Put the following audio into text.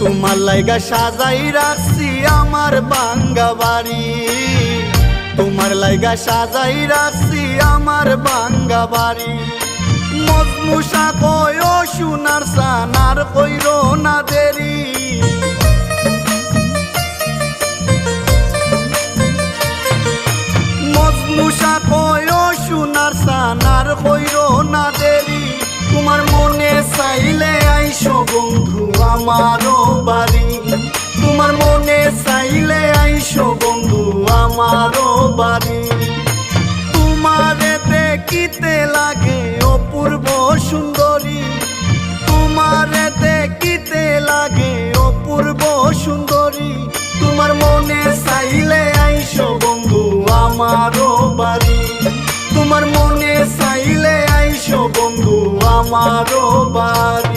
তোমার লাইগা সাজাই রাখছি আমার ভাঙ্গা বাড়ি, তোমার লাইগা সাজাই রাখছি আমার ভাঙ্গা বাড়ি। মজনু কয় ও সোনার সানার কইরো না দেরি, মজনু কয় ও সোনার সানার কইরো না দেরি। তোমার মনে চাইলে আইসো বন্ধু আমারও বাড়ি, তোমার মনে চাইলে আইসো বন্ধু আমারও বাড়ি। তোমারে দেখিতে লাগে অপূর্ব সুন্দরী, তোমারে দেখিতে লাগে অপূর্ব সুন্দরী। তোমার মনে চাইলে আইসো বন্ধু আমারও বাড়ি, তোমার মনে চাইলে আইসো বন্ধু আমারও বাড়ি।